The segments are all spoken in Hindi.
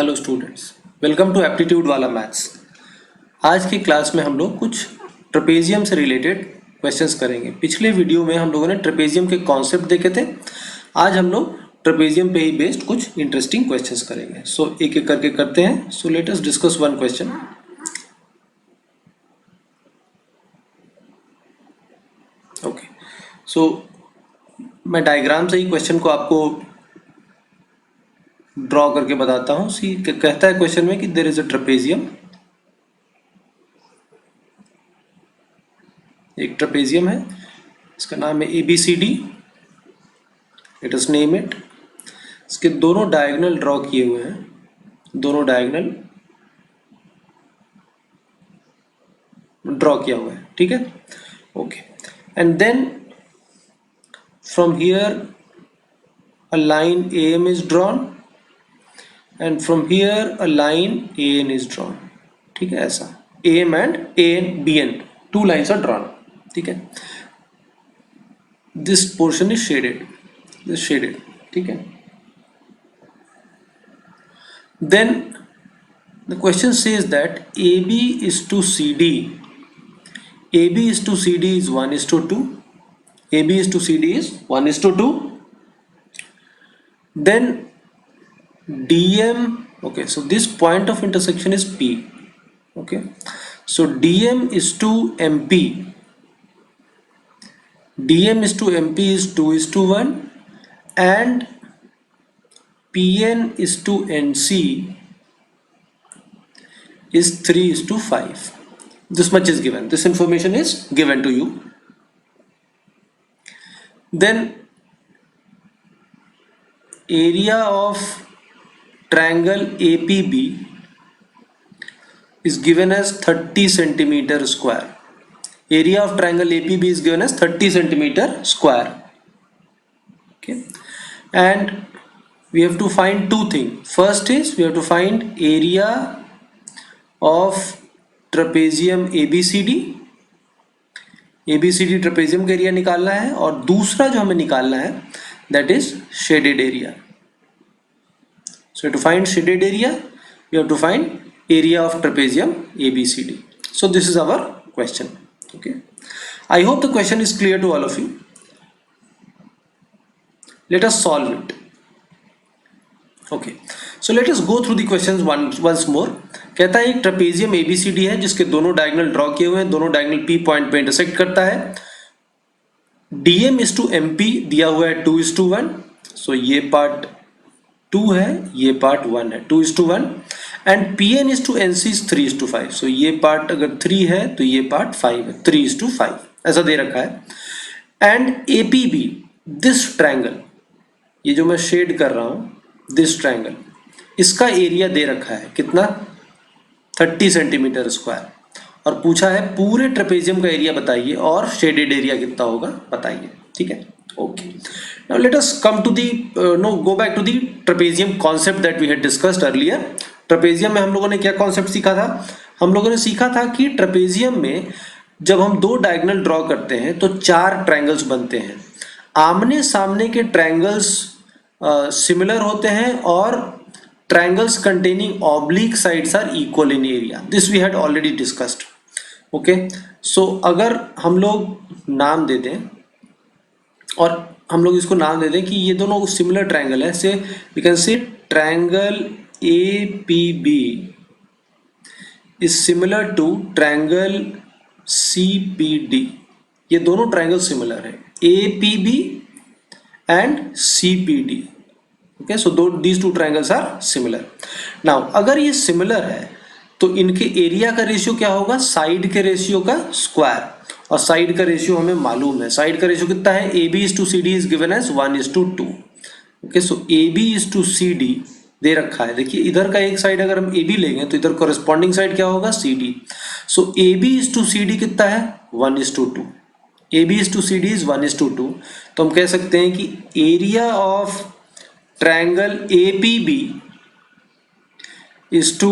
Hello students, welcome to aptitude वाला मैथ्स। आज की क्लास में हम लोग कुछ ट्रेपेजियम से रिलेटेड क्वेश्चंस करेंगे। पिछले वीडियो में हम लोगों ने ट्रेपेजियम के कॉन्सेप्ट देखे थे। आज हम लोग ट्रेपेजियम पे ही बेस्ड कुछ इंटरेस्टिंग क्वेश्चंस करेंगे। सो एक एक करके करते हैं। So let us discuss one question. Okay, so मैं डायग्राम से ही क्वेश्चन को आपको ड्रॉ करके बताता हूँ। सी कहता है क्वेश्चन में कि देयर इज अ ट्रेपेजियम, एक ट्रेपेजियम है, इसका नाम है ABCD। Late us name it. इसके दोनों डायगोनल ड्रॉ किए हुए हैं, दोनों डायगोनल ड्रॉ किया हुआ है, ठीक है। Okay, and then from here a line AM is drawn and from here a line AN is drawn, ठीक है। ऐसा AM and AN BN two lines are drawn, ठीक है। This portion is shaded, this shaded, ठीक है। Then the question says that AB is to CD. AB is to CD is 1:2. AB is to CD is 1:2. Then DM, okay, so this point of intersection is P. Okay, so DM is to MP. DM is to MP is 2:1 and PN is to NC is 3:5. This much is given. This information is given to you. Then area of triangle APB is given as 30 centimeter square. Area of triangle APB is given as 30 centimeter square. Okay, and we have to find two things. First is we have to find area of trapezium ABCD। ABCD trapezium का एरिया निकालना है, और दूसरा जो हमें निकालना है that is shaded area. So to find shaded area we have to find area of trapezium ABCD. So this is our question. Okay, I hope the question is clear to all of you. Let us solve it. Okay, so let us go through the questions once more. कहता है एक ट्रेपेजियम ABCD है जिसके दोनों डायगोनल ड्रॉ किए हुए हैं, दोनों डायगोनल P पॉइंट पे इंटरसेक्ट करता है. DM is to MP दिया हुआ है 2:1. सो ये पार्ट 2 है, ये पार्ट 1 है, 2:1. And PN is to NC is 3:5. सो ये पार्ट अगर 3 है तो ये पार्ट 5 है, 3:5 ऐसा दे रखा है. एंड APB, दिस ट्रायंगल, ये जो मैं शेड कर रहा हूं, दिस ट्रायंगल, इसका एरिया दे रखा है कितना, 30 सेंटीमीटर स्क्वायर. और पूछा है पूरे ट्रेपेजियम का एरिया बताइए और शेडेड एरिया कितना होगा बताइए, ठीक है. Okay, now let us come to the go back to the trapezium concept that we had discussed earlier. Trapezium में हम लोगों ने क्या कॉन्सेप्ट सीखा था? हम लोगों ने सीखा था कि ट्रेपेजियम में जब हम दो डायगोनल ड्रॉ करते हैं तो 4 ट्रायंगल्स बनते हैं. आमने सामने के ट्रायंगल्स सिमिलर होते हैं और triangles containing oblique sides are equal in area. This we had already discussed. Okay, so अगर हम लोग नाम दे दें और हम लोग इसको नाम दे दें कि ये दोनों सिमिलर ट्रायंगल है, से we can say triangle APB is similar to triangle CPD. ये दोनों ट्रायंगल सिमिलर है, APB and CPD. Okay, so these two triangles are similar. Now अगर ये similar है तो इनके एरिया का रेशियो क्या होगा, साइड के रेशियो का स्क्वायर. और साइड का रेशियो हमें मालूम है. साइड का रेशियो कितना है, AB is to CD is given as 1:2. Okay, so AB is to CD दे रखा है. देखिए इधर का एक साइड अगर हम AB लेंगे तो इधर कॉरेस्पॉन्डिंग साइड क्या होगा, CD. So AB is to CD कितना है, 1:2. AB is to CD is 1:2. तो हम कह सकते हैं कि area of triangle APB is to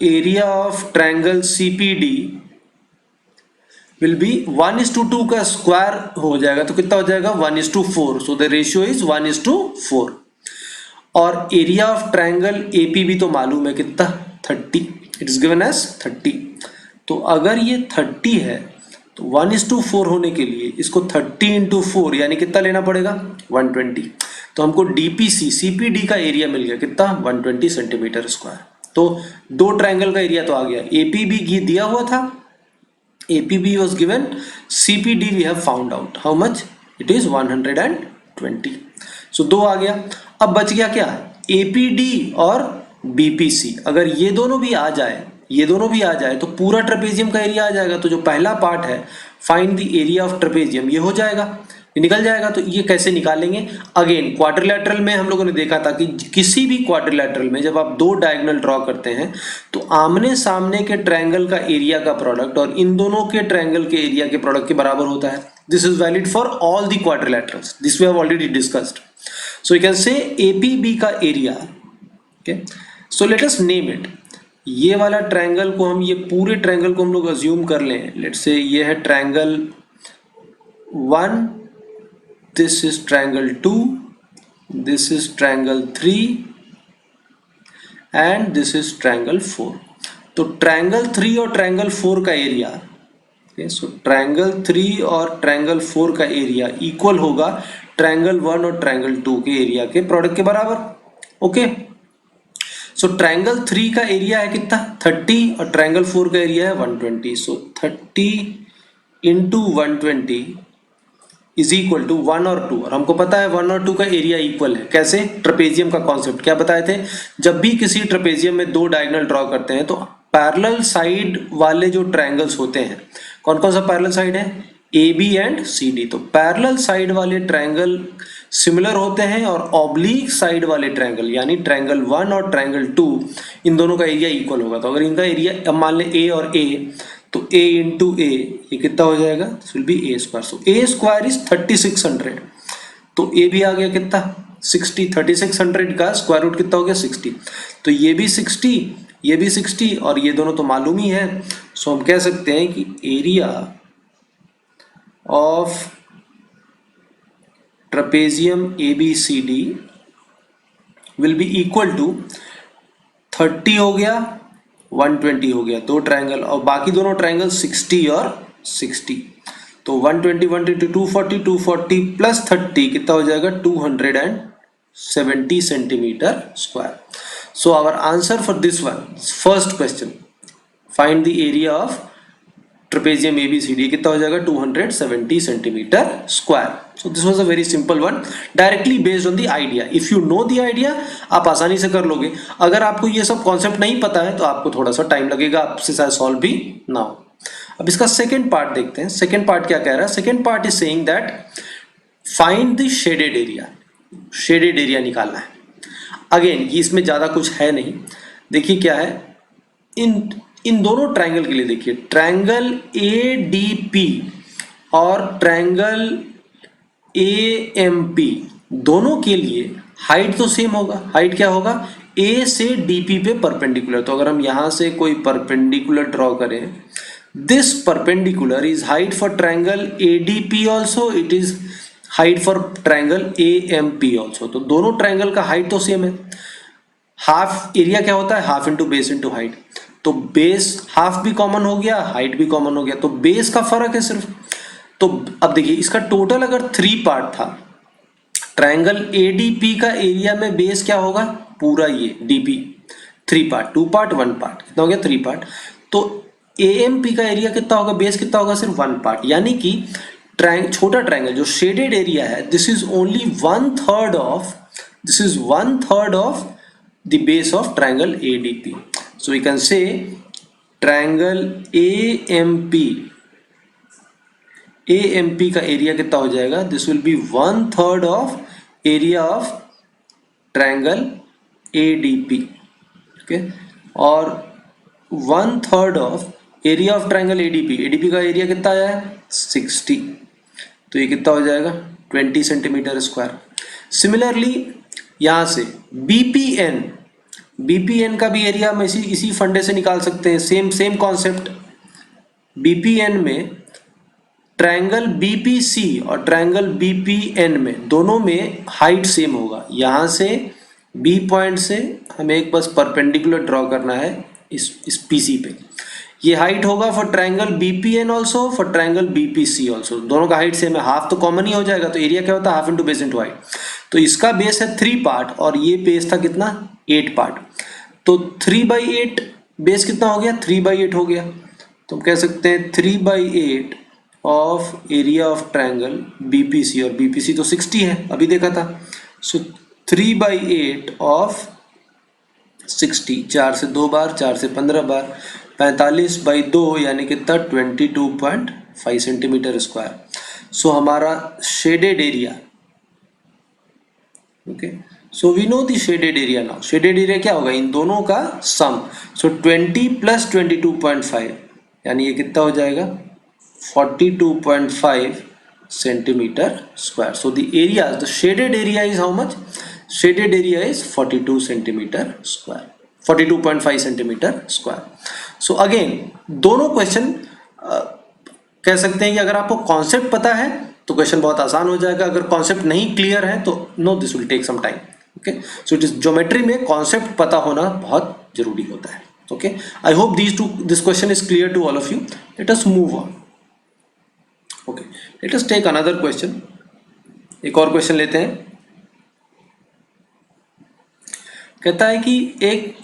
area of triangle CPD will be 1:2 का स्क्वायर हो जाएगा तो कितना हो जाएगा, 1:4. so the ratio is 1:4. और एरिया ऑफ ट्रायंगल एपी भी तो मालूम है कितना, 30, इट इज गिवन एज 30। तो अगर ये 30 है तो 1:4 होने के लिए इसको 30 इंटू 4 यानी कितना लेना पड़ेगा, 120। तो हमको डीपीसी सीपीडी का एरिया मिल गया कितना, 120 सेंटीमीटर स्क्वायर। तो दो ट्रायंगल का एरिया तो आ गया, एपीबी दिया हुआ था, APB was given, CPD we have found out, how much, it is 120। So दो आ गया। अब बच गया क्या, एपीडी और बीपीसी। अगर ये दोनों भी आ जाए, ये दोनों भी आ जाए तो पूरा ट्रेपेजियम का एरिया आ जाएगा। तो जो पहला पार्ट है find the area of trapezium, ये हो जाएगा, ये निकल जाएगा। तो ये कैसे निकालेंगे, अगेन क्वाड्रिलैटरल में हम लोगों ने देखा था कि किसी भी क्वाड्रिलैटरल में जब आप दो डायगोनल ड्रॉ करते हैं तो आमने सामने के ट्रायंगल का एरिया का प्रोडक्ट और इन दोनों के ट्रायंगल के एरिया के प्रोडक्ट के बराबर होता है। This is valid for all the quadrilaterals, this we have already discussed. So you can say APB का area, okay, so let us name it. ये वाला ट्रायंगल को हम, ये पूरे ट्रायंगल को हम लोग अज्यूम कर लें, लेट्स से ये है triangle 1, this is triangle 2, this is triangle 3 and this is triangle 4। तो triangle 3 और triangle 4 का एरिया, okay, so triangle 3 और triangle 4 का एरिया इक्वल होगा triangle 1 और triangle 2 के एरिया के प्रोडक्ट के बराबर, ओके। सो ट्रायंगल 3 का एरिया है कितना, 30 और ट्रायंगल 4 का एरिया है 120। सो 30 इंटू 120 इज इक्वल टू 1 और 2, और हमको पता है 1 और 2 का एरिया इक्वल है। कैसे, ट्रेपेजियम का कॉन्सेप्ट क्या बताए थे, जब भी किसी ट्रेपेजियम में दो डायगोनल ड्रॉ करते हैं तो पैरेलल साइड वाले जो ट्रायंगल्स होते हैं, कौन कौन सा पैरेलल साइड है, A B and C D. तो पैरेलल साइड वाले ट्रायंगल सिमिलर होते हैं और ऑब्लिक साइड वाले ट्रायंगल यानी ट्रायंगल 1 और ट्रायंगल 2, इन दोनों का एरिया इक्वल होगा। तो अगर इनका एरिया अब मान लें ए और ए, तो a इंटू ए ये कितना हो जाएगा, this will be A square. So A square is 3600। तो ए भी आ गया कितना, 60। 3600 का स्क्वायर रूट कितना हो गया, 60। तो ये भी 60, ये भी 60 और ये दोनों तो मालूम ही है। सो हम कह सकते हैं कि area of trapezium ABCD will be equal to 30 हो गया, 120 हो गया, दो ट्रायंगल, और बाकी दोनों ट्रायंगल 60 और 60। तो 120 120 240, 240 प्लस 30 कितना हो जाएगा, 270 centimetre square. So our answer for this one, first question, find the area of trapezium ABCD कितना हो जाएगा, 270 centimetre square. So this was a very simple one, directly based on the idea. If you know the idea आप आसानी से कर लोगे। अगर आपको ये सब कॉन्सेप्ट नहीं पता है तो आपको थोड़ा सा टाइम लगेगा, आपसे शायद सॉल्व भी ना हो। अब इसका सेकेंड पार्ट देखते हैं। सेकेंड पार्ट क्या कह रहा है, second part is saying that find the shaded area, shaded area निकालना है। अगेन इसमें ज्यादा कुछ है नहीं, देखिए क्या है, इन दोनों ट्रायंगल के लिए देखिए, ट्रायंगल ADP और ट्रायंगल AMP दोनों के लिए हाइट तो सेम होगा। हाइट क्या होगा, A से DP पे परपेंडिकुलर। तो अगर हम यहां से कोई परपेंडिकुलर ड्रॉ करें, this perpendicular is height for triangle ADP also, it is height for triangle AMP also. तो दोनों ट्रायंगल का हाइट तो सेम है। हाफ एरिया क्या होता है, half into base into height. तो बेस हाफ भी कॉमन हो गया, हाइट भी कॉमन हो गया, तो बेस का फर्क है सिर्फ। तो अब देखिए इसका टोटल अगर 3 पार्ट था, ट्रायंगल ADP का एरिया में बेस क्या होगा, पूरा ये DP 3 पार्ट, 2 पार्ट 1 पार्ट, कितना हो गया 3 पार्ट। तो AMP का एरिया कितना होगा, बेस कितना होगा, सिर्फ 1 पार्ट। यानी कि छोटा ट्रायंगल जो शेडेड एरिया है, this is only 1/3 of, this is 1/3 of the base of triangle ADP। So we can say triangle AMP का एरिया कितना हो जाएगा, this will be 1/3 of area of triangle ADP, okay, और 1/3 of area of triangle ADP। ADP का एरिया कितना आया है, 60। तो ये कितना हो जाएगा, 20 सेंटीमीटर स्क्वायर। सिमिलरली यहां से BPN का भी एरिया हम इसी फंडे से निकाल सकते हैं। सेम कॉन्सेप्ट, BPN में ट्रायंगल BPC और ट्रायंगल BPN में दोनों में हाइट सेम होगा। यहां से बी पॉइंट से हमें एक बस परपेंडिकुलर ड्रॉ करना है इस पीसी पे। ये हाइट होगा for triangle BPN also, for triangle BPC also, दोनों का हाइट सेम है, हाफ तो कॉमन ही हो जाएगा, तो एरिया क्या होता है half into base into height. तो इसका बेस है 3 पार्ट और ये बेस था कितना 8 पार्ट, तो 3/8 बेस कितना हो गया 3/8 हो गया। तो हम कह सकते हैं 3/8 of area of triangle BPC, और बीपीसी तो 60 है अभी देखा था। सो 3/8 ऑफ 60, 4 से 2 बार, 4 से 15 बार, 45/2 यानी कितना 22.5 सेंटीमीटर स्क्वायर। सो हमारा shaded area, okay, so we know the shaded area now. Shaded area क्या होगा इन दोनों का सम, सो 20 प्लस 22.5 यानी ये कितना हो जाएगा 42.5 centimetre square. So the area, the shaded area is how much, shaded area is 42 centimetre square, 42.5 centimetre square. So again दोनों क्वेश्चन कह सकते हैं कि अगर आपको कॉन्सेप्ट पता है तो क्वेश्चन बहुत आसान हो जाएगा, अगर कॉन्सेप्ट नहीं क्लियर है तो no this will take some time. Okay, so it is geometry में कॉन्सेप्ट पता होना बहुत जरूरी होता है। Okay, I hope this question is clear to all of you. Let us move on. Okay, let us take another question. एक और क्वेश्चन लेते हैं। कहता है कि एक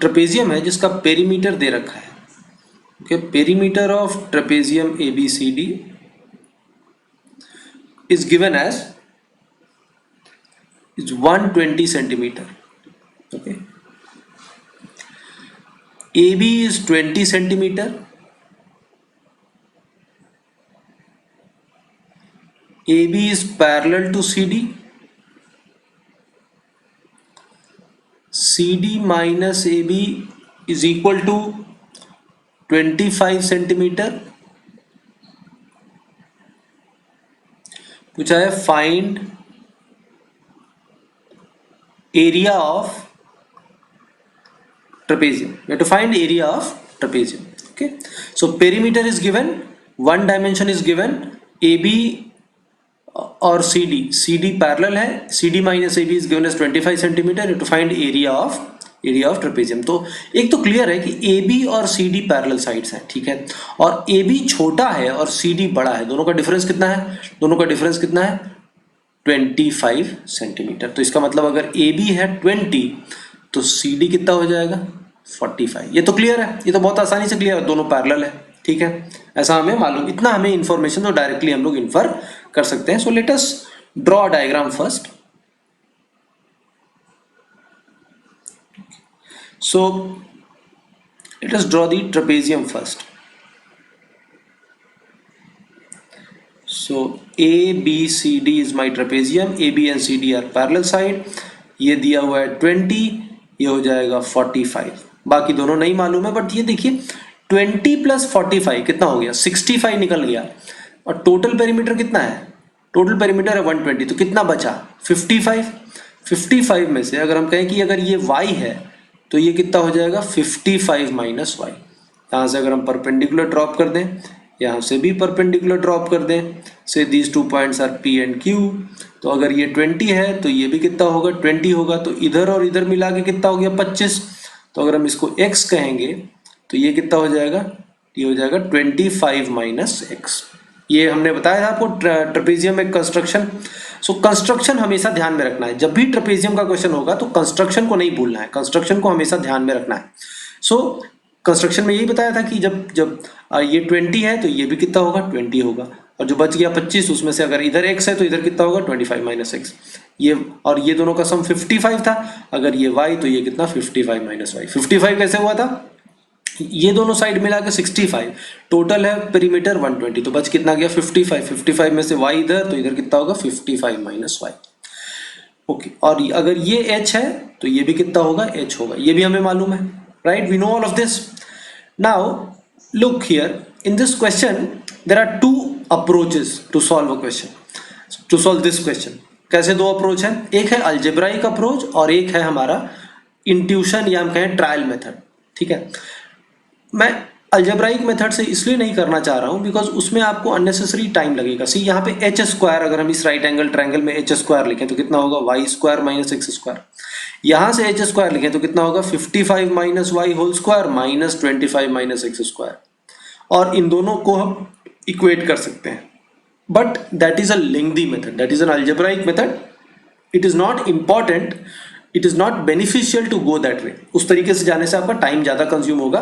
ट्रेपेजियम है जिसका पेरीमीटर दे रखा है। Okay, perimeter of trapezium ABCD is given as is 120 centimeter. Okay, AB is 20 centimeter, AB is parallel to CD, CD minus AB is equal to 25 centimeter। पूछा है find area of trapezium, you have to find area of trapezium. Okay, so perimeter is given, one dimension is given, AB और CD parallel है, CD minus AB is given as 25 centimeter, you have to find area of trapezium। तो एक तो क्लियर है कि AB और CD पैरेलल साइड्स हैं, ठीक है, और AB छोटा है और CD बड़ा है, दोनों का डिफरेंस कितना है, दोनों का डिफरेंस कितना है 25 सेंटीमीटर। तो इसका मतलब अगर AB है 20 तो CD कितना हो जाएगा 45। ये तो क्लियर है, ये तो बहुत आसानी से क्लियर है, दोनों पैरेलल है, ठीक है, ऐसा हमें मालूम, इतना हमें इंफॉर्मेशन तो डायरेक्टली हम लोग इन्फर कर सकते हैं। So let us draw a diagram first. So let us draw the trapezium first. So ABCD is my trapezium, AB and CD are parallel side, ये दिया हुआ है 20, ये हो जाएगा 45, बाकी दोनों नहीं मालूम है, बट ये देखिए 20 प्लस 45 कितना हो गया 65 निकल गया, और टोटल पेरीमीटर कितना है, टोटल पेरीमीटर है 120, तो कितना बचा 55। 55 में से अगर हम कहें कि अगर ये y है तो ये कितना हो जाएगा 55 माइनस वाई। यहाँ से अगर हम परपेंडिकुलर ड्रॉप कर दें, यहाँ से भी परपेंडिकुलर ड्रॉप कर दें, say these 2 points are P and Q, तो अगर ये 20 है तो ये भी कितना होगा 20 होगा, तो इधर और इधर मिला के कितना हो गया 25। तो अगर हम इसको x कहेंगे तो ये कितना हो जाएगा, ये हो जाएगा 25 माइनस x। ये हमने बताया था आपको ट्रेपेजियम में कंस्ट्रक्शन। सो कंस्ट्रक्शन हमेशा ध्यान में रखना है, जब भी ट्रेपेजियम का क्वेश्चन होगा तो कंस्ट्रक्शन को नहीं भूलना है, कंस्ट्रक्शन को हमेशा ध्यान में रखना है। सो कंस्ट्रक्शन में यही बताया था कि जब ये 20 है तो ये भी कितना होगा 20 होगा, और जो बच गया 25 उसमें से अगर इधर x है तो इधर कितना होगा 25 माइनस x, ये और ये दोनों का सम 55 था, अगर ये y तो ये कितना 55 माइनस y। 55 कैसे हुआ था, ये दोनों साइड मिला के 65, टोटल है पेरीमीटर 120, तो बच कितना गया 55। 55 में से y इधर, तो इधर कितना होगा 55 माइनस y। ओके, और अगर ये h है तो ये भी कितना होगा h होगा, ये भी हमें मालूम है, right? We know all of this. Now look here, in this question there are two approaches to solve a question, to solve this question। कैसे दो अप्रोच है, एक है अल्जेब्राइक अप्रोच और एक है हमारा इंट्यूशन या हम कहें ट्रायल मेथड, ठीक है। मैं अल्जेब्राइक मेथड से इसलिए नहीं करना चाह रहा हूँ बिकॉज उसमें आपको अननेसेसरी टाइम लगेगा। सी यहाँ पे एच स्क्वायर, अगर हम इस राइट एंगल ट्रायंगल में एच स्क्वायर लिखें तो कितना होगा, y square minus x square. यहाँ से एच स्क्वायर लिखें तो कितना होगा, 55 minus y whole square minus 25 minus x square. और इन दोनों को हम इक्वेट कर सकते हैं, but that is a lengthy method, that is an algebraic method. It is not important, it is not beneficial to go that way. उस तरीके से जाने से आपका टाइम ज्यादा कंज्यूम होगा।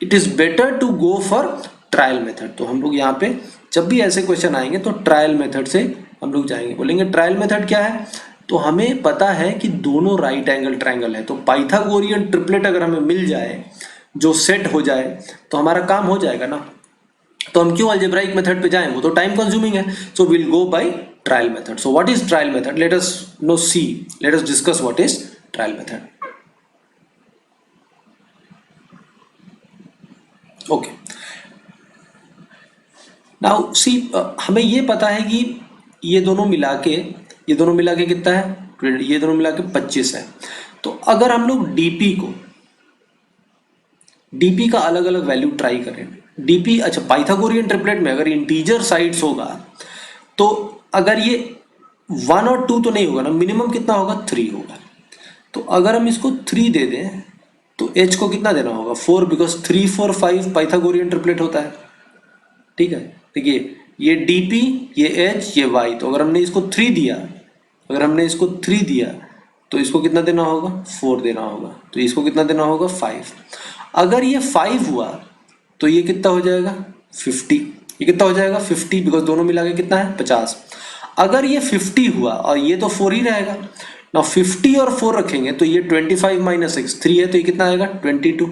It is better to go for trial method. तो हम लोग यहाँ पे जब भी ऐसे क्वेश्चन आएंगे तो ट्रायल मेथड से हम लोग जाएंगे। बोलेंगे ट्रायल मेथड क्या है, तो हमें पता है कि दोनों राइट एंगल ट्रायंगल है, तो पाइथागोरियन ट्रिपलेट अगर हमें मिल जाए जो सेट हो जाए तो हमारा काम हो जाएगा ना। तो हम क्यों अल्जेब्राइक मेथड पे जाएं, वो तो टाइम कंज्यूमिंग है। So will go by trial method. So what is trial method, let us know see, let us discuss what is trial method. Okay, now see, हमें ये पता है कि ये दोनों मिला के कितना है, ये दोनों मिला के 25 है। तो अगर हम लोग डीपी का अलग अलग वैल्यू ट्राई करें, डीपी, अच्छा पाइथागोरियन ट्रिपलेट में अगर इंटीजर साइड्स होगा तो अगर ये 1 और 2 तो नहीं होगा ना, मिनिमम कितना होगा, 3 होगा। तो अगर हम इसको 3 दे दें तो h को कितना देना होगा, 4, बिकॉज 3 4 5 पाइथागोरियन ट्रिपलेट होता है। ठीक है, देखिए ये dp, ये h, ये y, तो अगर हमने इसको 3 दिया, तो इसको कितना देना होगा, 4 देना होगा। तो इसको कितना देना होगा, 5। अगर ये 5 हुआ तो ये कितना हो जाएगा, 50। ये कितना हो जाएगा, 50, बिकॉज दोनों मिला के कितना है, 50। अगर ये 50 हुआ और ये तो 4 ही रहेगा ना, 50 और 4 रखेंगे तो ये 25 माइनस 6 3 है, तो ये कितना आएगा, 22।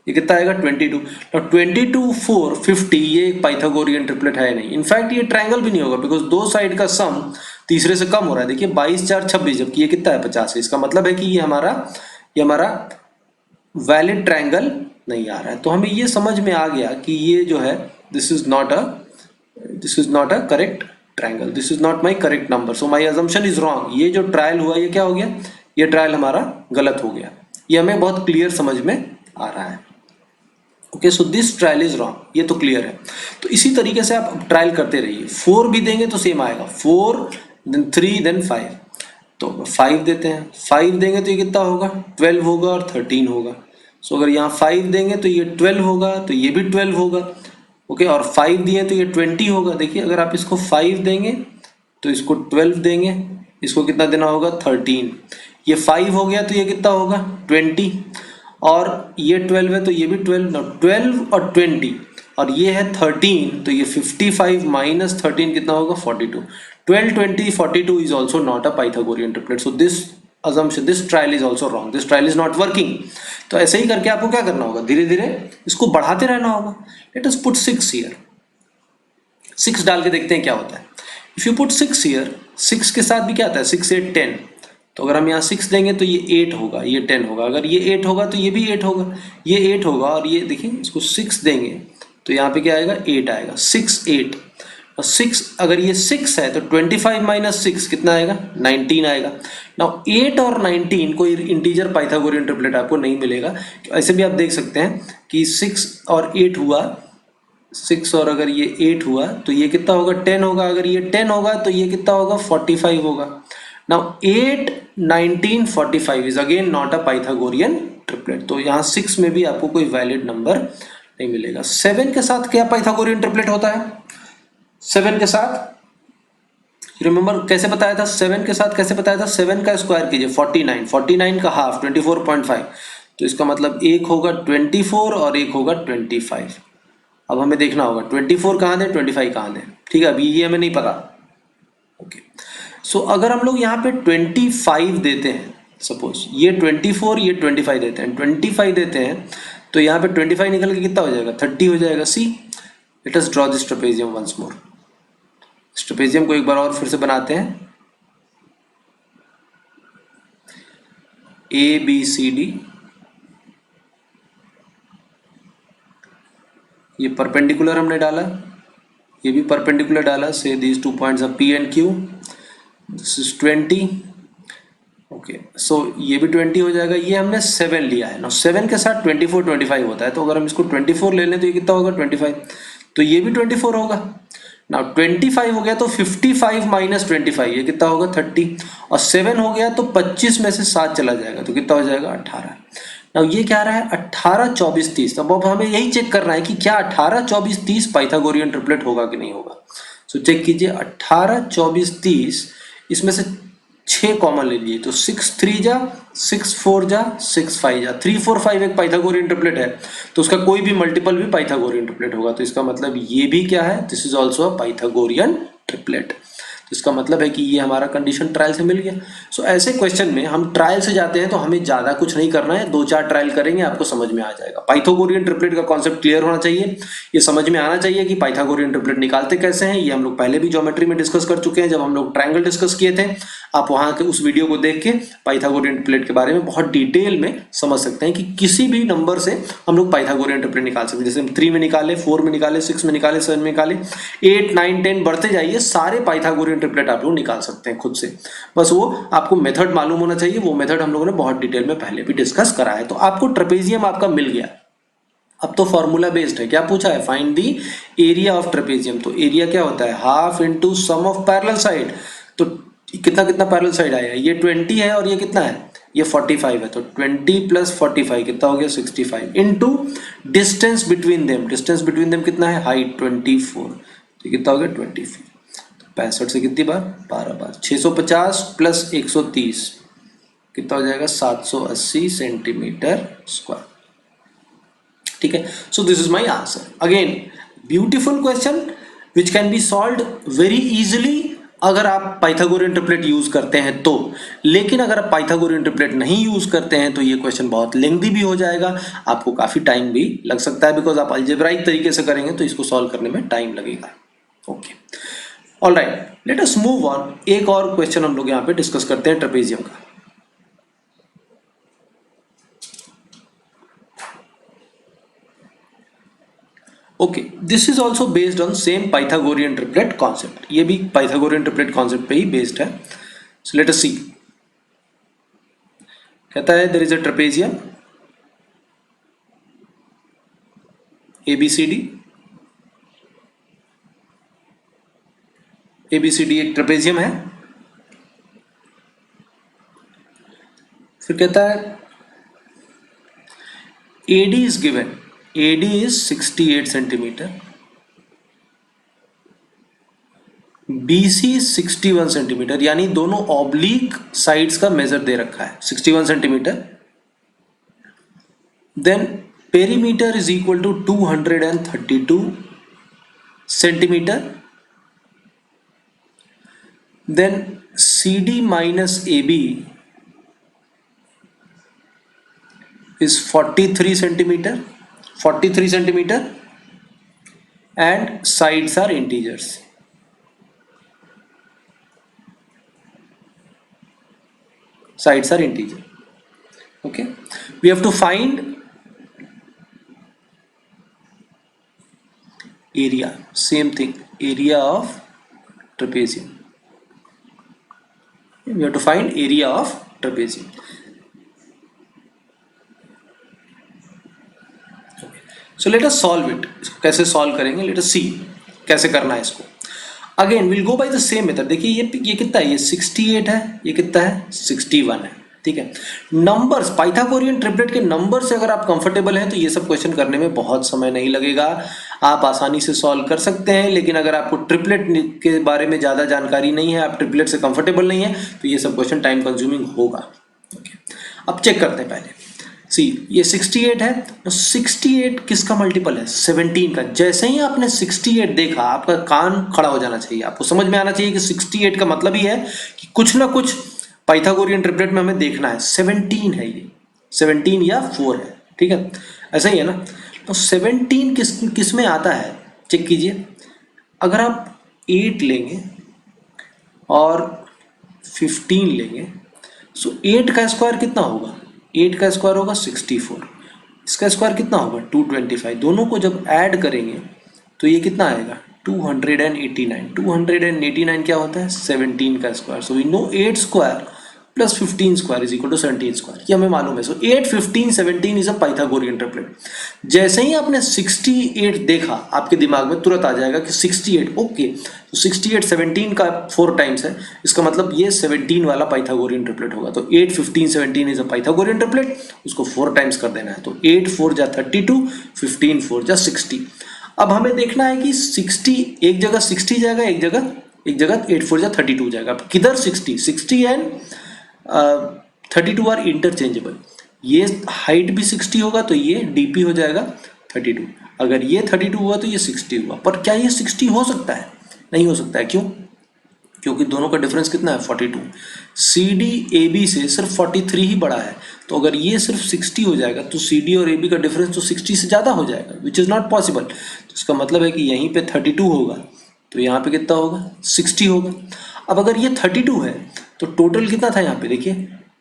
ये कितना आएगा, 22। ना 22 4 50, ये एक पाइथागोरियन ट्रिपलेट है नहीं। इनफैक्ट ये ट्रायंगल भी नहीं होगा बिकॉज दो साइड का सम तीसरे से कम हो रहा है। देखिए 22 4 26, जबकि ये कितना है, 50 है। इसका मतलब है कि ये हमारा वैलिड ट्रायंगल नहीं आ रहा है। तो हमें ये समझ में आ गया कि ये जो है, this is not a correct triangle, this is not my correct number, so my assumption is wrong. ये जो ट्रायल हुआ ये क्या हो गया, ये ट्रायल हमारा गलत हो गया। ये हमें बहुत क्लियर समझ में आ रहा है। Okay, so this trial is wrong, ये तो क्लियर है। तो इसी तरीके से आप ट्रायल करते रहिए। 4 भी देंगे तो सेम आएगा, 4 देन 3 देन 5। तो 5 देते हैं, 5 देंगे तो ये कितना होगा, 12 होगा और 13 होगा। सो अगर यहाँ 5 देंगे तो ये 12 होगा, तो ये भी 12 होगा। ओके, और 5 दिए तो ये 20 होगा। देखिए अगर आप इसको 5 देंगे तो इसको 12 देंगे, इसको कितना देना होगा, 13। ये 5 हो गया तो ये कितना होगा, 20, और ये 12 है तो ये भी 12 ना, 12 और 20, और ये है 13, तो ये 55 माइनस 13 कितना होगा, 42। 12 20 42 is also not a Pythagorean triplet, so this assumption, this trial is also wrong, this trial is not working। तो ऐसे ही करके आपको क्या करना होगा, धीरे धीरे इसको बढ़ाते रहना होगा। लेट अस पुट 6 here, 6 डाल के देखते हैं क्या होता है। इफ यू पुट 6 here, 6 के साथ भी क्या आता है, 6 8 10, तो अगर हम यहाँ 6 देंगे तो ये 8 होगा, ये 10 होगा। अगर ये 8 होगा तो ये भी 8 होगा, ये 8 होगा, और ये देखिए इसको 6 देंगे तो यहाँ पे क्या आएगा, 8 आएगा, 6 8। और 6, अगर ये 6 है तो 25 माइनस 6 कितना आएगा, 19 आएगा। नाउ 8 और 19 कोई इंटीजर पाइथागोरियन ट्रिपलेट आपको नहीं मिलेगा। ऐसे भी आप देख सकते हैं कि 6 और 8 हुआ, 6 और अगर ये 8 हुआ तो ये कितना होगा, 10 होगा। अगर ये 10 होगा तो ये कितना होगा, 45 होगा। Now 8 19 45 is again not a Pythagorean triplet. तो यहाँ 6 में भी आपको कोई वैलिड नंबर नहीं मिलेगा। 7 के साथ क्या पाइथागोरियन ट्रिपलेट होता है, 7 के साथ रिमेंबर कैसे बताया था, 7 के साथ कैसे बताया था, 7 का स्क्वायर कीजिए 49, 49 का हाफ 24.5, तो इसका मतलब एक होगा 24 और एक होगा 25। अब हमें देखना होगा 24 कहाँ दें, 25 कहाँ दें। ठीक है, अभी ये हमें नहीं पता। ओके, सो अगर हम लोग यहाँ पे 25 देते हैं, सपोज ये 24 ये 25 देते हैं, 25 देते हैं, तो यहाँ पे 25 निकल के कितना हो जाएगा, 30 हो जाएगा। See, let us draw this trapezium once more. इस ट्रेपेजियम को एक बार और फिर से बनाते हैं। ए बी सी डी, ये परपेंडिकुलर हमने डाला, ये भी परपेंडिकुलर डाला। से these 2 points R P and Q, this is 20 okay so ये भी 20 हो जाएगा, ये हमने 7 लिया है ना, 7 के साथ 24 25 होता है, तो अगर हम इसको 24 ले लें तो ये कितना होगा 25, तो ये भी 24 होगा ना। 25 हो गया तो 55 माइनस 25 ये कितना होगा 30, और 7 हो गया तो 25 में से 7 चला जाएगा तो कितना हो जाएगा 18। ना ये क्या रहा है 18 24 30, अब हमें यही चेक करना है कि क्या 18 24 30 पाइथागोरियन ट्रिपलेट होगा कि नहीं होगा। सो चेक कीजिए 18 24 30, इसमें से 6 कॉमन ले लिए तो 6 3 जा 6 4 जा 6 5 जा 3 4 5 एक पाइथागोरियन ट्रिपलेट है, तो उसका कोई भी मल्टीपल भी पाइथागोरियन ट्रिपलेट होगा, तो इसका मतलब ये भी क्या है, this is also a Pythagorean triplet. तो इसका मतलब है कि ये हमारा कंडीशन ट्रायल से मिल गया। सो ऐसे क्वेश्चन में हम ट्रायल से जाते हैं तो हमें ज़्यादा कुछ नहीं करना है, 2 4 ट्रायल करेंगे आपको समझ में आ जाएगा। पाइथागोरियन ट्रिपलेट का कॉन्सेप्ट क्लियर होना चाहिए, ये समझ में आना चाहिए कि पाइथागोरियन ट्रिपलेट निकालते कैसे हैं। ये हम लोग पहले भी ज्योमेट्री में डिस्कस कर चुके हैं, जब हम लोग ट्रायंगल डिस्कस किए थे। आप वहाँ के उस वीडियो को देख के पाइथागोरियन ट्रिपलेट के बारे में बहुत डिटेल में समझ सकते हैं कि किसी भी नंबर से हम लोग पाइथागोरियन ट्रिपलेट निकाल सकते हैं। जैसे हम 3 में निकाले, 4 में निकाले, 6 में निकाले, 7 में निकाले, 8 9 10 बढ़ते जाइए, सारे पाइथागोरियन ट्रिपलेट आप लोग निकाल सकते हैं खुद से। बस वो आपको मेथड मालूम होना चाहिए, वो मेथड हम लोगों ने बहुत डिटेल में पहले भी डिस्कस करा है। तो आपको ट्रेपेजियम आपका मिल गया। अब तो फॉर्मूला बेस्ड है, क्या पूछा है, find the area of trapezium. तो एरिया क्या होता है, half into sum of parallel side. तो कितना कितना पैरेलल साइड आया, ये 20 है और ये कितना है, ये 45 है, तो 20 प्लस 45 कितना हो गया 65, into distance between them. Distance between them कितना है, हाइट 24, तो कितना हो गया 24। 65 से कितनी बार, 12 बार, 650 प्लस 130 कितना हो जाएगा 780 सेंटीमीटर स्क्वायर। ठीक है, सो this is my answer. Again beautiful question which can be solved very easily अगर आप पाइथागोरियन ट्रिपलेट यूज करते हैं तो। लेकिन अगर आप पाइथागोरियन ट्रिपलेट नहीं यूज करते हैं तो ये क्वेश्चन बहुत लेंथी भी हो जाएगा, आपको काफी टाइम भी लग सकता है, बिकॉज आप अलजेब्राइक तरीके से करेंगे तो इसको सॉल्व करने में टाइम लगेगा। Okay, alright, late us move on. एक और क्वेश्चन हम लोग यहाँ पे डिस्कस करते हैं ट्रेपेजियम का। Okay, this is also based on same Pythagorean triplet concept. ये भी पाइथागोरियन ट्रिपलेट कॉन्सेप्ट पे ही बेस्ड है। So let us see. कहता है there is a trapezium ABCD। ABCD एक ट्रेपेजियम है। फिर कहता है AD is given, AD is 68 centimetre, BC is 61 centimetre, यानी दोनों ऑब्लिक साइड्स का मेजर दे रखा है 61 centimetre. Then perimeter is equal to 232 centimetre. Then CD minus AB is 43 centimeter, 43 centimeter, and sides are integers. Sides are integer. Okay, we have to find area, same thing, area of trapezium. We have to find area of trapezium. So let us solve it. कैसे solve करेंगे, let us see कैसे करना है इसको। Again will go by the same method. देखिए ये कितना है, ये 68 है, ये कितना है 61 है। ठीक है, नंबर्स, पाइथागोरियन ट्रिपलेट के नंबर से अगर आप कंफर्टेबल हैं तो ये सब क्वेश्चन करने में बहुत समय नहीं लगेगा, आप आसानी से सॉल्व कर सकते हैं। लेकिन अगर आपको ट्रिपलेट के बारे में ज़्यादा जानकारी नहीं है, आप ट्रिपलेट से कंफर्टेबल नहीं है, तो ये सब क्वेश्चन टाइम कंज्यूमिंग होगा। ओके, अब चेक करते हैं पहले। सी ये 68 है, तो 68 किसका मल्टीपल है, 17 का। जैसे ही आपने 68 देखा आपका कान खड़ा हो जाना चाहिए, आपको समझ में आना चाहिए कि 68 का मतलब ही है कि कुछ ना कुछ पाइथागोरियन ट्रिपलेट में हमें देखना है। 17 है, ये 17 या 4 है। ठीक है, ऐसा ही है ना। तो 17 किस में आता है, चेक कीजिए। अगर आप 8 लेंगे और 15 लेंगे, सो 8 का स्क्वायर कितना होगा, 8 का स्क्वायर होगा 64, इसका स्क्वायर कितना होगा 225। दोनों को जब ऐड करेंगे तो ये कितना आएगा 289। 289 क्या होता है 17 का square. So we know 8 square plus 15 square is equal to 17 square, ये हमें मालूम है। So 8, 15, 17 is a Pythagorean triplet. जैसे ही आपने 68 देखा आपके दिमाग में तुरंत आ जाएगा कि 68, ओके तो 68 17 का 4 टाइम्स है, इसका मतलब ये 17 वाला पाइथागोरियन ट्रिपलेट होगा। तो 8, 15, 17 इज अ पाइथागोरियन ट्रिपलेट, उसको 4 टाइम्स कर देना है। तो 8 4 जा 32, 15 4 जा 60। अब हमें देखना है कि 60 एक जगह 60 जाएगा, एक जगह 8 4 जा 32 जाएगा। अब किधर 60 एंड 32 आर इंटरचेंजेबल। ये हाइट भी 60 होगा तो ये डीपी हो जाएगा 32। अगर ये 32 हुआ तो ये 60 हुआ। पर क्या ये 60 हो सकता है? नहीं हो सकता है। क्यों? क्योंकि दोनों का डिफरेंस कितना है? 42। सी डी ए बी से सिर्फ 43 ही बड़ा है। तो अगर ये सिर्फ 60 हो जाएगा तो सी डी और ए बी का डिफरेंस तो 60 से ज़्यादा हो जाएगा, विच इज़ नॉट पॉसिबल। तो इसका मतलब है कि यहीं पे 32 होगा तो यहाँ पे कितना होगा? 60 होगा। अब अगर ये 32 है तो टोटल कितना था यहाँ पे? देखिए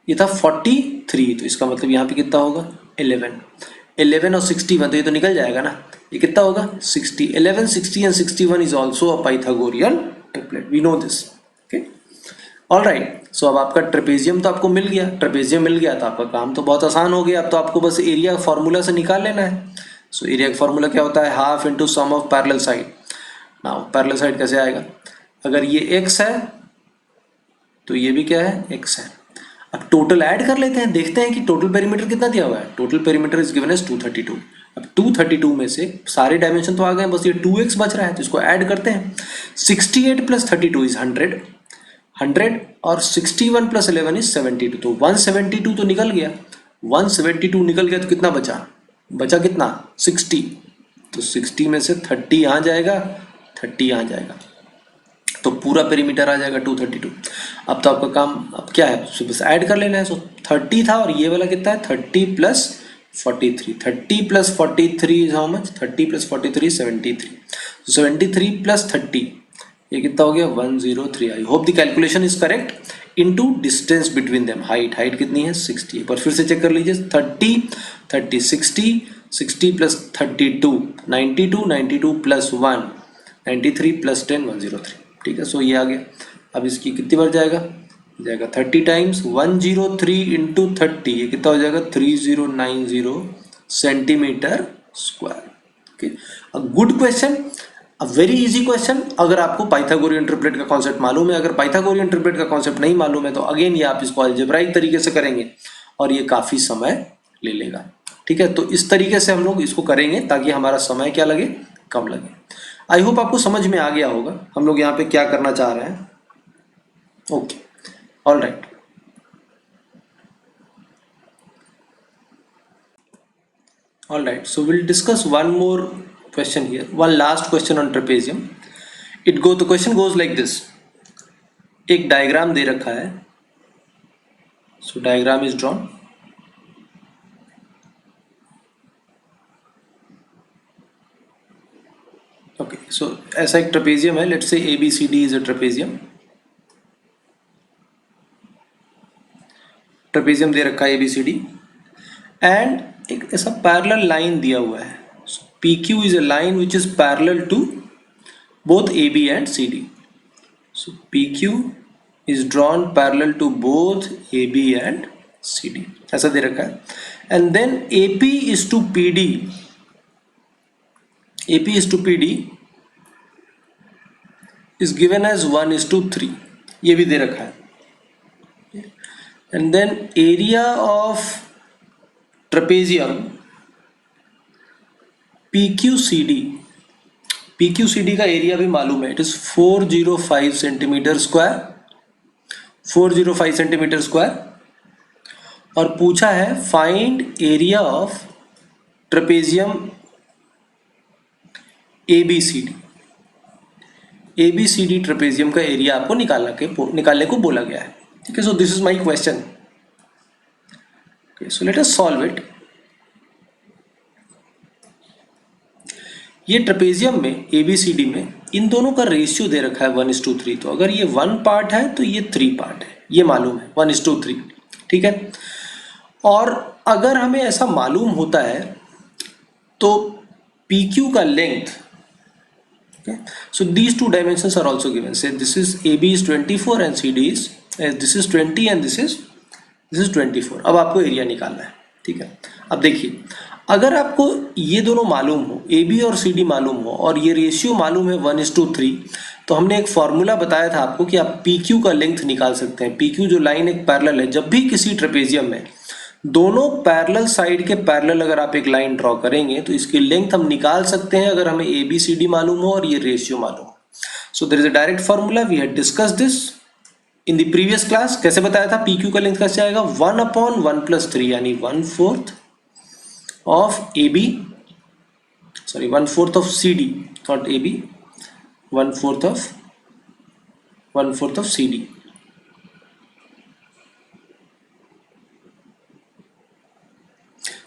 ये था 43, तो इसका मतलब यहाँ पे कितना होगा? 11 और 61, तो ये तो निकल जाएगा ना। ये कितना होगा? 60। 11, 60 and 61 is also a Pythagorean triplet, we know this. Okay, alright. So अब आपका ट्रेपेजियम तो आपको मिल गया, ट्रेपेजियम मिल गया तो आपका काम तो बहुत आसान हो गया। अब तो आपको बस एरिया फॉर्मूला से निकाल लेना है। सो एरिया का फॉर्मूला क्या होता है? Half into sum of parallel side. Now parallel side कैसे आएगा? अगर ये x है तो ये भी क्या है? x है। अब टोटल ऐड कर लेते हैं, देखते हैं कि टोटल पेरीमीटर कितना दिया हुआ है। Total perimeter is given as 232। अब 232 में से सारे डायमेंशन तो आ गए, बस ये 2x बच रहा है, तो इसको ऐड करते हैं। 68 प्लस 32 इज 100 और 61 प्लस 11 इज 72। तो 172 तो निकल गया। 172 निकल गया तो कितना बचा? बचा कितना? 60। तो 60 में से 30 यहाँ जाएगा, 30 यहाँ जाएगा, तो पूरा पेरीमीटर आ जाएगा 232। अब तो आपका काम अब क्या है? बस ऐड कर लेना है। सो 30 था और ये वाला कितना है? 30 plus 43। 30 plus 43 is how much? 30 plus 43 73। 73 plus 30 ये कितना हो गया? 103। आई hope the calculation is correct. Into distance between them, height कितनी है? 60। एक बार फिर से चेक कर लीजिए। 30 60 प्लस 32 92 92 प्लस 1 93 प्लस 10 103। ठीक है, सो ये आ गया। अब इसकी कितनी बार जाएगा? जाएगा 30 टाइम्स 103 इंटू 30, ये कितना हो जाएगा? 3090 centimetre square. Okay, a good question, a very easy question. अगर आपको पाइथागोरियन ट्रिपलेट का कॉन्सेप्ट मालूम है, अगर पाइथागोरियन ट्रिपलेट का कॉन्सेप्ट नहीं मालूम है तो अगेन ये आप इसको अलजेब्राइक तरीके से करेंगे और ये काफी समय ले लेगा। ठीक है, तो इस तरीके से हम लोग इसको करेंगे ताकि हमारा समय क्या लगे? कम लगे। आई होप आपको समझ में आ गया होगा हम लोग यहाँ पे क्या करना चाह रहे हैं। Okay, all right, all right. So will discuss one more question here, one last question on trapezium. The question goes like this. एक डायग्राम दे रखा है। So diagram is drawn. Okay, so ऐसा एक ट्रेपेजियम है। Let's say ABCD is a trapezium. Trapezium दे रखा है ABCD एंड एक ऐसा पैरेलल लाइन दिया हुआ है। PQ is a line which is parallel to both AB and CD. So PQ is drawn parallel to both AB and CD, ऐसा दे रखा है। And then AP is to PD, AP is to PD is given as 1:3, ये भी दे रखा है। And then area of trapezium PQCD, PQCD का एरिया भी मालूम है, it is 405 centimetre square, 405 centimetre square. और पूछा है find area of trapezium ABCD। ABCD trapezium का एरिया आपको निकालने को बोला गया है। ठीक है, सो this is my question. So let us solve it. ये ट्रेपेजियम में ABCD में इन दोनों का रेशियो दे रखा है 1:3। तो अगर ये 1 पार्ट है तो ये 3 पार्ट है, ये मालूम है 1:3। ठीक है, और अगर हमें ऐसा मालूम होता है तो PQ का length, so these two dimensions are also given. Say this is AB is 24 and CD is this is 20 and this is 24। अब आपको एरिया निकालना है, ठीक है। अब देखिए, अगर आपको ये दोनों मालूम हो, ए बी और सी डी मालूम हो और ये रेशियो मालूम है 1:3, तो हमने एक फॉर्मूला बताया था आपको कि आप पी क्यू का लेंथ निकाल सकते हैं। पी क्यू जो लाइन एक पैरेलल है, जब भी किसी ट्रेपेजियम में दोनों पैरेलल साइड के पैरेलल अगर आप एक लाइन ड्रॉ करेंगे तो इसकी लेंथ हम निकाल सकते हैं अगर हमें ए बी सी डी मालूम हो और ये रेशियो मालूम हो। So there is a direct formula, we had discuss this in the previous class. कैसे बताया था पी क्यू का लेंथ कैसे आएगा, 1/1+3 यानी 1/4 of A B, sorry 1/4 of C D, not A B, 1/4 of C D.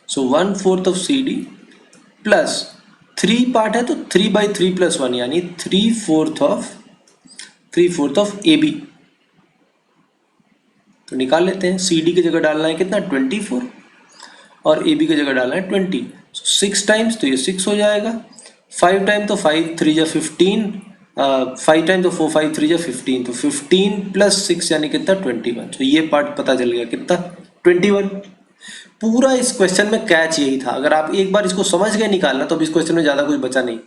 So 1/4 of C D plus 3 part है तो 3/3+1 यानी 3/4 ऑफ ए बी। तो निकाल लेते हैं, सी डी की जगह डालना है कितना 24 और ए बी की जगह डालना है 20। 6 टाइम्स तो ये 6 हो जाएगा, 5 टाइम तो 5 3 जा 15, 5 टाइम तो 4 5 3 जा 15, तो 15 प्लस 6 यानी कितना 21। तो ये पार्ट पता चल गया कितना 21। पूरा इस क्वेश्चन में कैच यही था, अगर आप एक बार इसको समझ गए निकालना तो अब इस क्वेश्चन में ज्यादा कुछ बचा नहीं।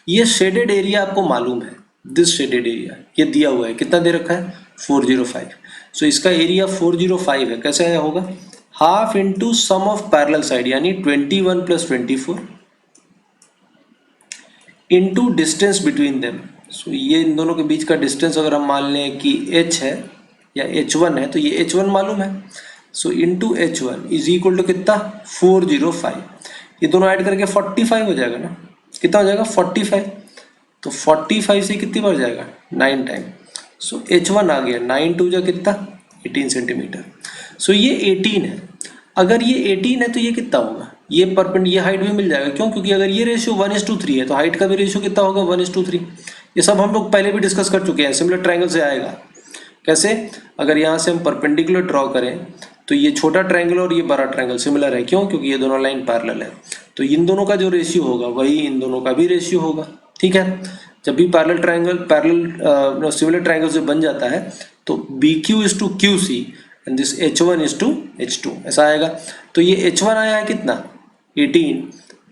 ये शेडेड एरिया आपको मालूम है, दिस शेडेड एरिया ये दिया हुआ है, कितना दे रखा है 405। सो इसका एरिया 405 है, कैसे होगा, half into sum of parallel side यानी 21 + 24 इंटू डिस्टेंस बिटवीन देम। सो ये इन दोनों के बीच का डिस्टेंस अगर हम मान लें कि h है या h1 है तो ये h1 मालूम है। So into h1 is equal to कितना 405, ये दोनों ऐड करके 45 हो जाएगा ना, कितना हो जाएगा 45। तो 45 से कितनी बार जाएगा 9 टाइम। सो h1 आ गया 9 2 जा कितना 18 सेंटीमीटर। सो ये 18 है, अगर ये 18 है तो ये कितना होगा, ये परपेंडिकुलर ये हाइट भी मिल जाएगा, क्यों, क्योंकि अगर ये रेशियो 1:3 है तो हाइट का भी रेशियो कितना होगा 1:3। ये सब हम लोग पहले भी डिस्कस कर चुके हैं, सिमिलर ट्रायंगल से आएगा। कैसे, अगर यहाँ से हम परपेंडिकुलर ड्रॉ करें तो ये छोटा ट्रायंगल और ये बड़ा ट्रायंगल सिमिलर है, क्यों, क्योंकि ये दोनों लाइन पैरेलल है। तो इन दोनों का जो रेशियो होगा वही इन दोनों का भी रेशियो होगा, ठीक है। जब भी parallel triangle parallel similar triangle से बन जाता है तो BQ is to QC and this H1 is to H2 ऐसा आएगा। तो ये H1 आया है कितना 18,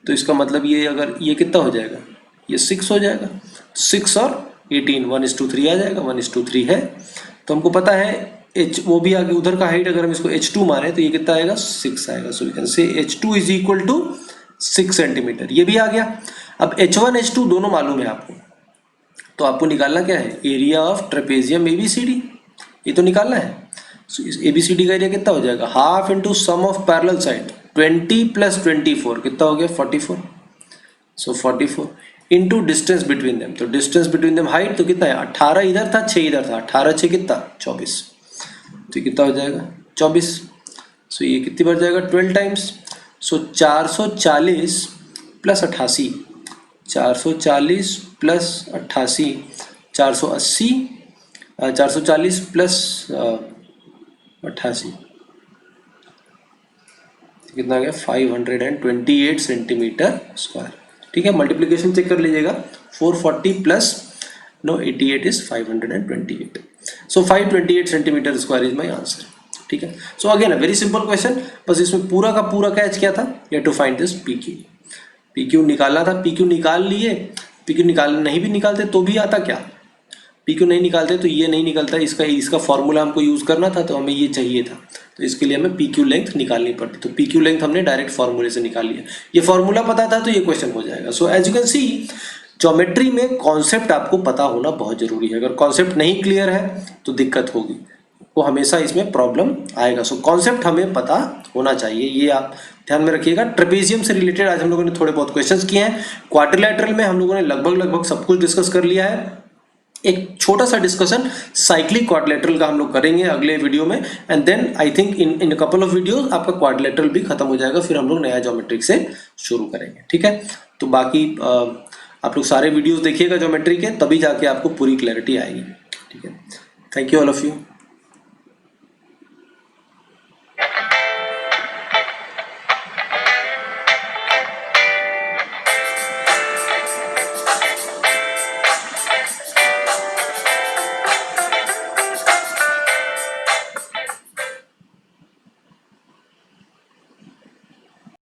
तो इसका मतलब ये अगर ये कितना हो जाएगा, ये 6 हो जाएगा, 6 और 18 1:3 आ जाएगा, 1:3 है। तो हमको पता है H वो भी आगे उधर का हाइट अगर हम इसको H2 माने तो ये कितना आएगा 6 आएगा। So we can say H2 is equal to 6 centimetre, ये भी आ गया। अब H1 H2 दोनों मालूम है आपको, तो आपको निकालना क्या है एरिया ऑफ ट्रेपेजियम ABCD, ये तो निकालना है। सो इस ABCD का एरिया कितना हो जाएगा, half into sum of parallel side 20 + 24 कितना हो गया 44। सो 44 इंटू डिस्टेंस बिटवीन देम, तो डिस्टेंस बिटवीन देम हाइट तो कितना है 18 इधर था 6 इधर था, 18 6 कितना 24, तो कितना हो जाएगा 24। सो ये कितनी बार जाएगा 12 टाइम्स। सो 440 + 88, 440 + 88 480, 440 + 88 कितना आ गया 528 सेंटीमीटर स्क्वायर, ठीक है। मल्टीप्लिकेशन चेक कर लीजिएगा, 440 plus 88 is 528। So 528 centimetre square is my answer, ठीक है। So again very simple question, बस इसमें पूरा का पूरा कैच क्या था, you have to find this PQ निकालना था। PQ निकाल लिए, PQ नहीं भी निकालते तो भी आता क्या, PQ नहीं निकालते तो ये नहीं निकलता, इसका फॉर्मूला हमको यूज करना था, तो हमें ये चाहिए था, तो इसके लिए हमें PQ लेंथ निकालनी पड़ती। तो PQ लेंथ हमने डायरेक्ट फॉर्मूले से निकाल लिया, ये फॉर्मूला पता था तो ये क्वेश्चन हो जाएगा। So as you can see geometry में कॉन्सेप्ट आपको पता होना बहुत जरूरी है, अगर कॉन्सेप्ट नहीं क्लियर है तो दिक्कत होगी, वो हमेशा इसमें प्रॉब्लम आएगा। सो कॉन्सेप्ट हमें पता होना चाहिए, ये आप ध्यान में रखिएगा। ट्रेपेजियम से रिलेटेड आज हम लोगों ने थोड़े बहुत क्वेश्चंस किए हैं, क्वाड्रिलैटरल में हम लोगों ने लगभग सब कुछ डिस्कस कर लिया है। एक छोटा सा डिस्कशन साइक्लिक क्वाड्रिलैटरल का हम लोग करेंगे अगले वीडियो में, and then I think in couple of videos आपका क्वाड्रिलैटरल भी खत्म हो जाएगा, फिर हम लोग नया ज्योमेट्रिक से शुरू करेंगे, ठीक है। तो बाकी आप लोग सारे वीडियोस देखिएगा ज्योमेट्री के, तभी जाके आपको पूरी क्लैरिटी आएगी, ठीक है। Thank you all of you.